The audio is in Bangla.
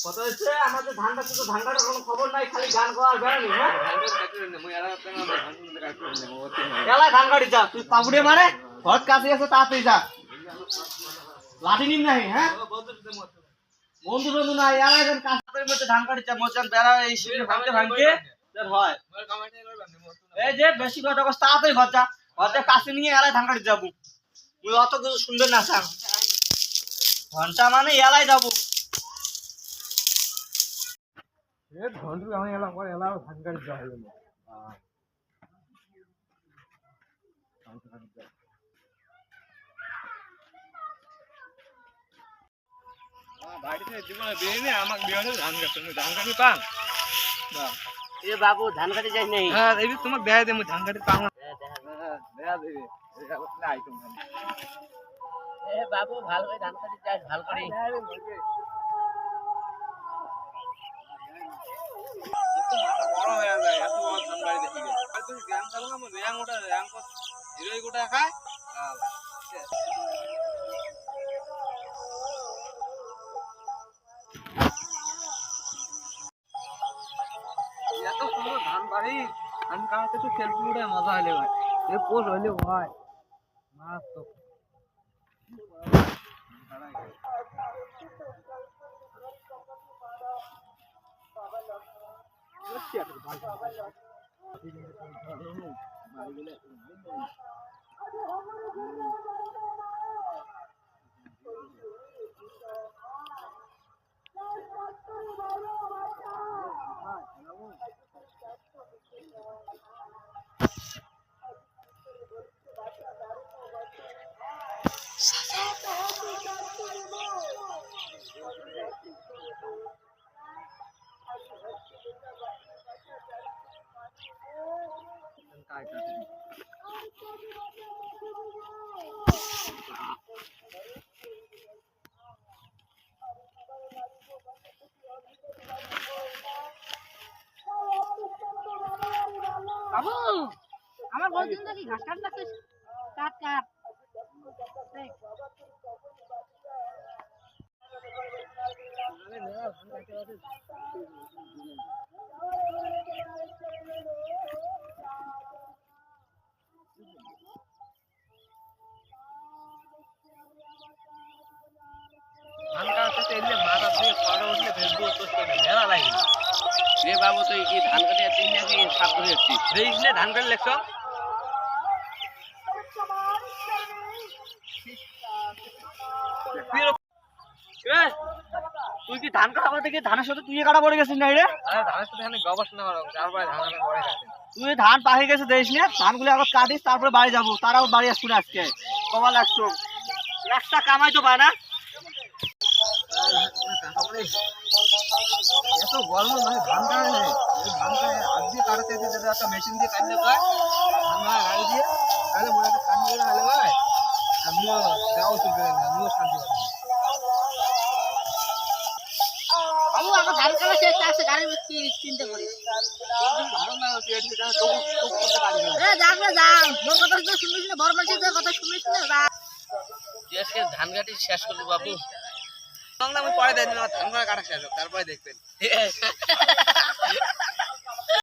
কথা হচ্ছে আমাদের ধান কাটতে তো ধান কাটার কোনো খবর নাই, খালি গান করার বেড়ানি। হ্যাঁ এলাই ধান কাটি যা, তুই পাবুড়ে মারে ঘর কাছে আছে তাড়াতাড়ি যা, লাঠি নিন নাই। হ্যাঁ বন্ধু বন্ধু নাই এলাই কাছের মধ্যে ধান কাটি যা, মোচান বেড়া এই শিবিরে ভাঙতে ভাঙতে হয়। এই যে বেশি কথা কস তাড়াতাড়ি ঘর যা, ঘর যা কাছে নিয়ে এলাই ধান কাটি যাবো। তুই অত কিছু সুন্দর না চান ঘন্টা মানে এলাই যাবো। ঘন্টা আমি এলাম পরে এলাম ধান কাটি যাওয়া হয়ে গেল। বাবু ধান কাটি যাই নাই? তোমাকে দেখা দেবো ধান কাটি পাং বাবু ভালো করে ধান কাটি যাই, ভালো করে এত সুন্দর ধান বাড়ি ধান কাটাতে তো সেলফি উঠে মজা হইলে ভাই, এ পোষ হইলে ভাই মাছ তো বাবু আমার বলছেন নাকি ঘাস কাট লাগছে, কাট কাট ধান কাটাতে এলে মাথা দিয়ে ফটো উঠলে ফেসবুক পোস্ট করে মেলা লাগে। রে বাবু তুই কি ধান কাটি যাচ্ছিস নাকি সাপ ধরে যাচ্ছিস? দেখলে ধান কাটলে লেখছ তুই কি ধান কাটা বলতে কি ধানের সাথে তুই কাটা পড়ে গেছিস না রে? আরে ধানের সাথে খালি গবেষণা করো, তারপরে ধান কাটা পরে কাটে। তুই ধান পাকে গেছে দেখিস না, ধানগুলো আবার কাটিস তারপরে বাড়ি যাবো, তারাও বাড়ি আসবো না আজকে কমা লাগছো একটা কামাই তো পায় না। এত গরম মানে ধান কাটে নেই, ধান কাটে হাত দিয়ে কাটাতে যদি একটা মেশিন দিয়ে কাটলে পায় ধান ভাড়া গাড়ি দিয়ে, তাহলে মনে একটা কান দিয়ে হলে ভাই আমিও যাও চলবে না, আমিও শান্তি পাবো। বাবু আমার ধান কাটা শেষ আছে, গাড়ি চিন্তা করি ভালো না তবু করতে পারি না। যাক না যাও, মোর কথা শুনিস না, বড় মানুষের কথা শুনিস না, যা আজকে ধান কাটি শেষ করবো বাবু। আমি পরে দেখবেন ধান কাটা শেষ হোক, তারপরে দেখবেন।